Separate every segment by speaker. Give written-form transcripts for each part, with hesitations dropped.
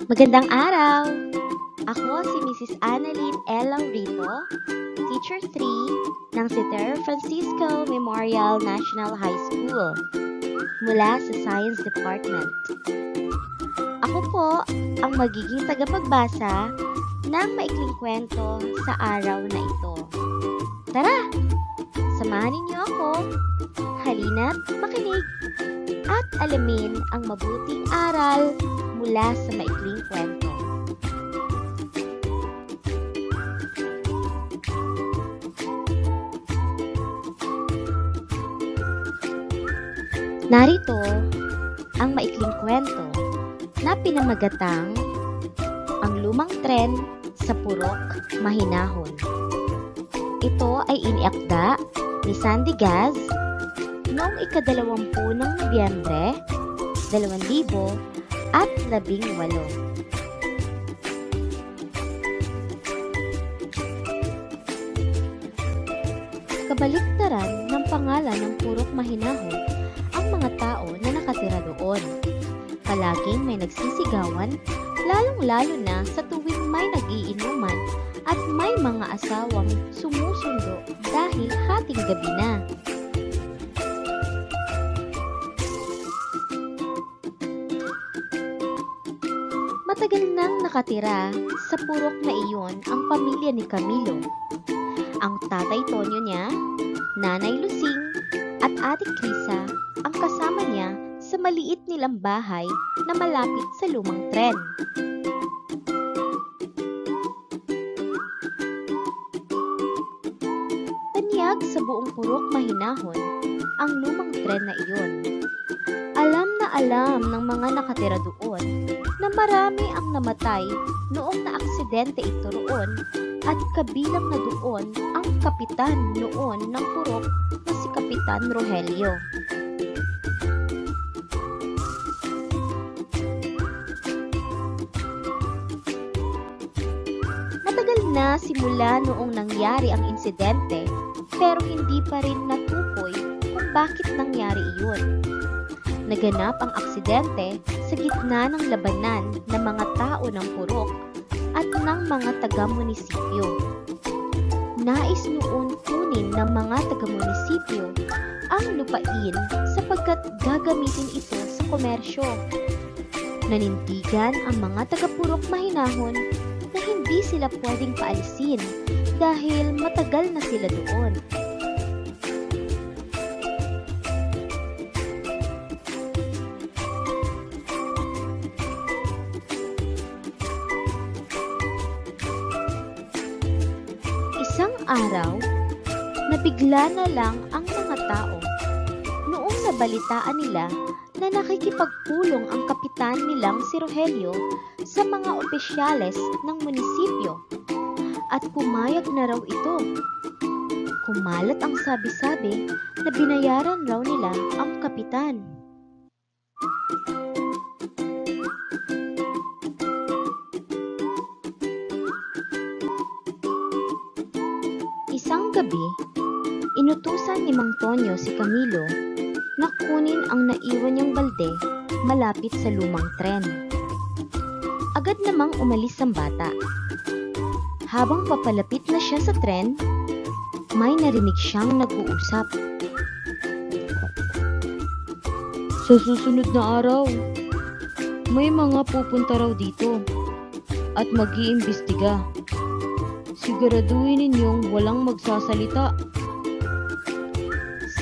Speaker 1: Magandang araw! Ako si Mrs. Annalyn L. Laurito, Teacher 3 ng Citer Francisco Memorial National High School mula sa Science Department. Ako po ang magiging tagapagbasa ng maikling kwento sa araw na ito. Tara! Samahan ninyo ako, halina't makinig at alamin ang mabuting aral mula sa maikling kwento. Narito ang maikling kwento na pinamagatang Ang Lumang Tren sa Purok Mahinahon. Ito ay iniakda ni Sandy Gaz noong ika-20 ng Nobyembre, 2018. Kabaliktaran ng pangalan ng Purok Mahinahon ang mga tao na nakatira doon. Palaging may nagsisigawan, lalong-lalo na sa tuwing may nagiinuman at may mga asawang sumusundo dahil hating gabi na. Matagal nang nakatira sa purok na iyon ang pamilya ni Camilo. Ang tatay Tonyo niya, nanay Lusing, at ate Krisa ang kasama niya sa maliit nilang bahay na malapit sa lumang tren. Tanyag sa buong Purok Mahinahon ang lumang tren na iyon. Alam na alam ng mga nakatira doon na marami ang namatay noong naaksidente ito roon at kabilang na doon ang kapitan noon ng purok na si Kapitan Rogelio. Matagal na simula noong nangyari ang insidente pero hindi pa rin natukoy kung bakit nangyari iyon. Naganap ang aksidente sa gitna ng labanan ng mga tao ng purok at ng mga taga-munisipyo. Nais noon kunin ng mga taga-munisipyo ang lupain sapagkat gagamitin ito sa komersyo. Nanindigan ang mga taga-Purok Mahinahon na hindi sila pwedeng paalisin dahil matagal na sila doon. Isang araw, nabigla na lang ang mga tao noong nabalitaan nila na nakikipagpulong ang kapitan nilang si Rogelio sa mga opisyales ng munisipyo at pumayag na raw ito. Kumalat ang sabi-sabi na binayaran raw nila ang kapitan. Isang gabi, inutusan ni Mang Tonyo si Camilo na kunin ang naiwan niyang balde malapit sa lumang tren. Agad namang umalis ang bata. Habang papalapit na siya sa tren, may narinig siyang nag-uusap. Sa susunod na araw, may mga pupunta raw dito at mag-iimbestiga. Siguraduhin ninyong walang magsasalita.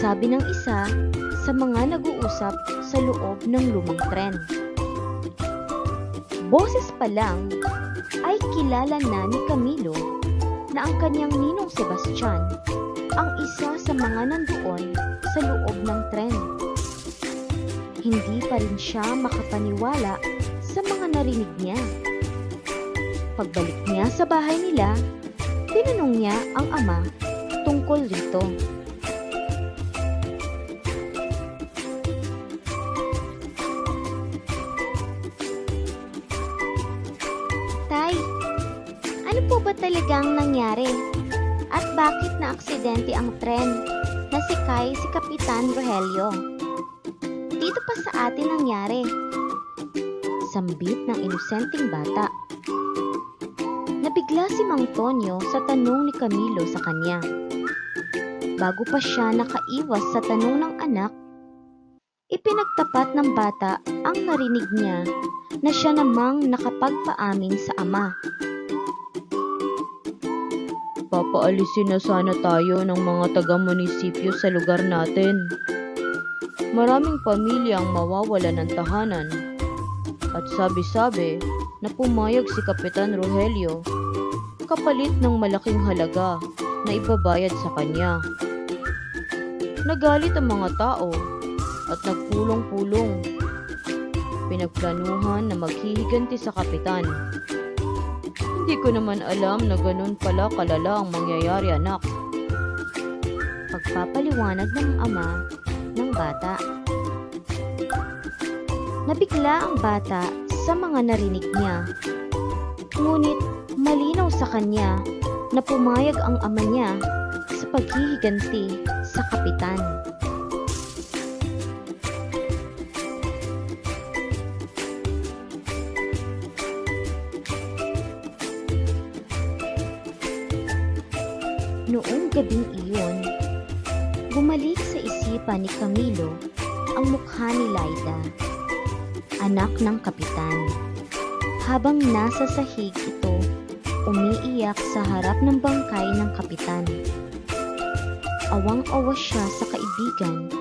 Speaker 1: Sabi ng isa sa mga nag-uusap sa loob ng lumang tren. Boses pa lang ay kilala na ni Camilo na ang kanyang ninong Sebastian ang isa sa mga nandoon sa loob ng tren. Hindi pa rin siya makapaniwala sa mga narinig niya. Pagbalik niya sa bahay nila, tinanong niya ang ama tungkol rito. Tay, ano po ba talagang nangyari? At bakit na-aksidente ang tren na sikay si Kapitan Rogelio? Dito pa sa atin nangyari. sambit ng inosenteng bata. Nabigla si Mang Tonyo sa tanong ni Camilo sa kanya. Bago pa siya nakaiwas sa tanong ng anak, ipinagtapat ng bata ang narinig niya na siya namang nakapagpaamin sa ama. Papaalisin na sana tayo ng mga taga-munisipyo sa lugar natin. Maraming pamilyang mawawala ng tahanan. At sabi-sabi na pumayag si Kapitan Rogelio kapalit ng malaking halaga na ibabayad sa kanya. Nagalit ang mga tao at nagpulong-pulong. Pinagplanuhan na maghihiganti sa kapitan. Hindi ko naman alam na ganun pala kalala ang mangyayari, anak. Pagpapaliwanag ng ama ng bata. Nabigla ang bata sa mga narinig niya. Ngunit malinaw sa kanya na pumayag ang ama niya sa paghihiganti sa kapitan. Noong gabing iyon, bumalik sa isipan ni Camilo ang mukha ni Laida, anak ng kapitan. Habang nasa sahig ito, umiiyak sa harap ng bangkay ng kapitan. Awang-awa siya sa kaibigan,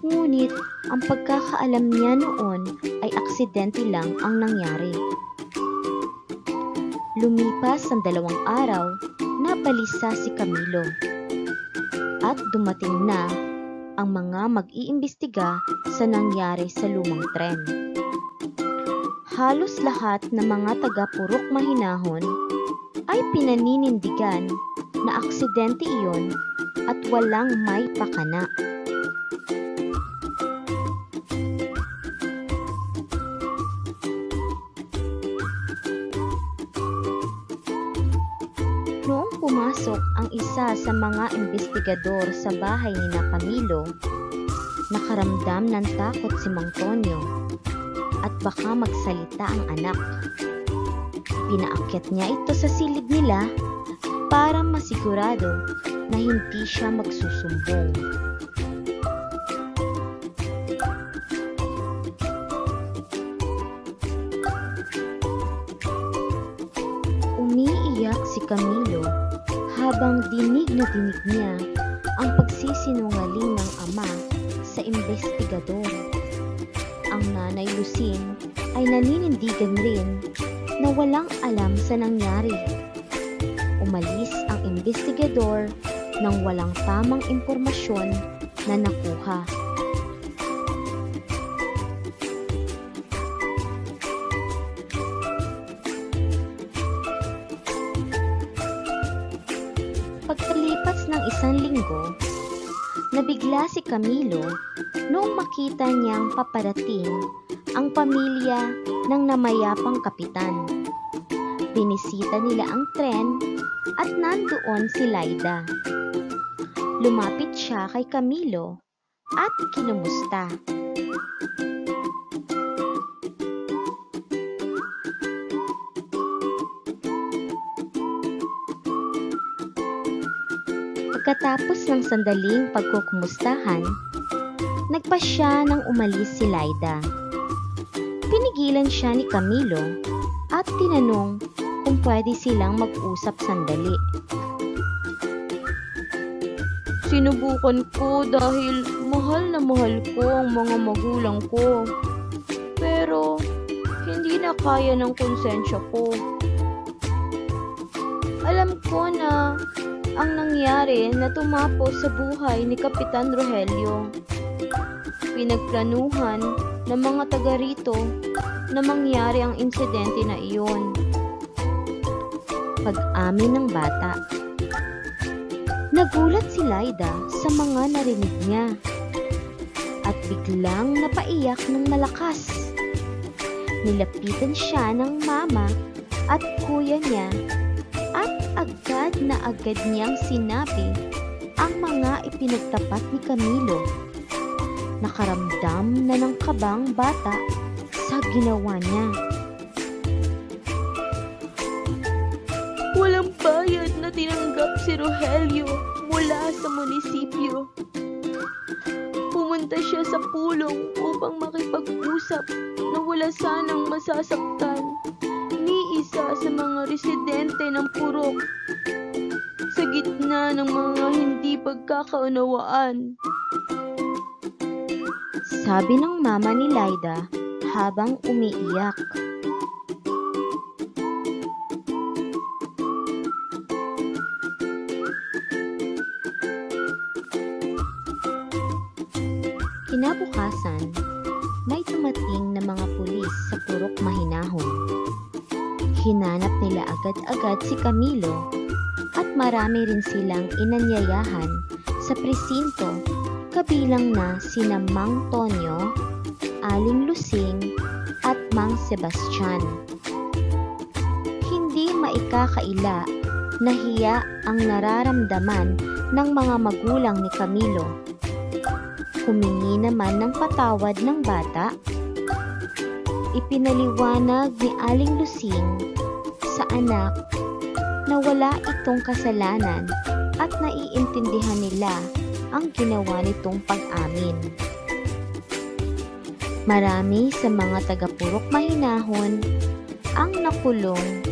Speaker 1: ngunit ang pagkakaalam niya noon ay aksidente lang ang nangyari. Lumipas ang 2 araw, nabalisa si Camilo. At dumating na ang mga mag-iimbestiga sa nangyari sa lumang tren. Halos lahat ng mga taga-Purok Mahinahon ay pinaninindigan na aksidente iyon at walang may pakana. Noong pumasok ang isa sa mga investigador sa bahay ni Camilo, nakaramdam ng takot si Mang Tonyo at baka magsalita ang anak. Pinaakyat niya ito sa silid nila para masigurado na hindi siya magsusumbong. Umiiyak si Camilo habang dinig na dinig niya ang pagsisinungaling ng ama sa investigador. Ang nanay Lucin ay naninindigan rin na walang alam sa nangyari. Umalis ang investigador nang walang tamang impormasyon na nakuha. Pagkalipas ng 1 linggo, nabigla si Camilo noong makita niyang paparating ang pamilya ng namayapang kapitan. Binisita nila ang tren at nandoon si Laida. Lumapit siya kay Camilo at kinumusta. Pagkatapos ng sandaling pagkukumustahan, nagpasya nang umalis si Laida. Pinigilan siya ni Camilo at tinanong kung pwede silang mag-usap sandali. Sinubukan ko dahil mahal na mahal ko ang mga magulang ko. Pero hindi na kaya ng konsensya ko. Alam ko na ang nangyari na tumapos sa buhay ni Kapitan Rogelio. Pinagplanuhan ng mga taga rito na mangyari ang insidente na iyon. Pag-amin ng bata. Nagulat si Laida sa mga narinig niya at biglang napaiyak ng malakas. Nilapitan siya ng mama at kuya niya at agad na agad niyang sinabi ang mga ipinagtapat ni Camilo. Nakaramdam na ng kabang bata sa ginawa niya.
Speaker 2: Walang bayad na tinanggap si Rogelio mula sa munisipyo. Pumunta siya sa pulong upang makipag-usap na wala sanang masasaktan ni isa sa mga residente ng purok sa gitna ng mga hindi pagkakaunawaan.
Speaker 1: Sabi ng mama ni Lyda habang umiiyak. Kinabukasan, may dumating na mga pulis sa purok Mahinahon. Hinanap nila agad-agad si Camilo at marami rin silang inanyayahan sa presinto kabilang na sina Mang Tonyo, Aling Lusing at Mang Sebastian. Hindi maikakaila na hiya ang nararamdaman ng mga magulang ni Camilo. Humingi naman ng patawad ng bata. Ipinaliwanag ni Aling Lusing sa anak na wala itong kasalanan at naiintindihan nila ang ginawa nitong pag-amin. Marami sa mga taga-purok Mahinahon ang nakulong,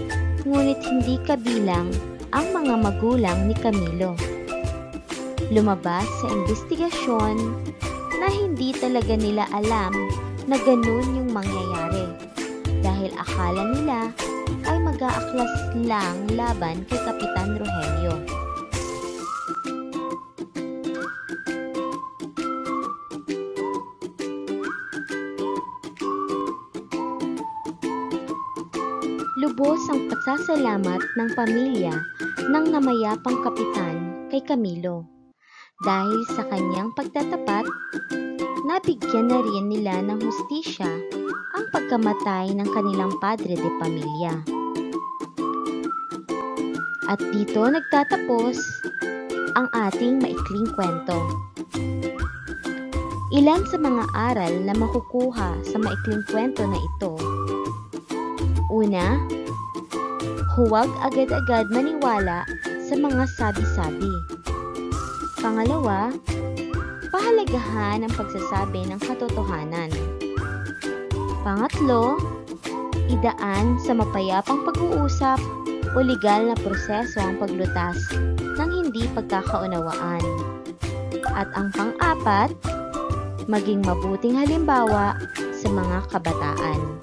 Speaker 1: ngunit hindi kabilang ang mga magulang ni Camilo. Lumabas sa investigasyon na hindi talaga nila alam na ganun yung mangyayari dahil akala nila ay mag-aaklas lang laban kay Kapitan Rogelio. Lubos ang pasasalamat ng pamilya ng namayapang kapitan kay Camilo. Dahil sa kanyang pagtatapat, nabigyan na rin nila ng hustisya ang pagkamatay ng kanilang padre de pamilya. At dito nagtatapos ang ating maikling kwento. Ilan sa mga aral na makukuha sa maikling kwento na ito. Una, huwag agad-agad maniwala sa mga sabi-sabi. Pangalawa, pahalagahan ang pagsasabi ng katotohanan. Pangatlo, idaan sa mapayapang pag-uusap o legal na proseso ang paglutas ng hindi pagkakaunawaan. At ang pang-apat, maging mabuting halimbawa sa mga kabataan.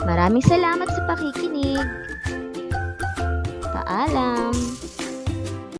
Speaker 1: Maraming salamat sa pakikinig. Paalam!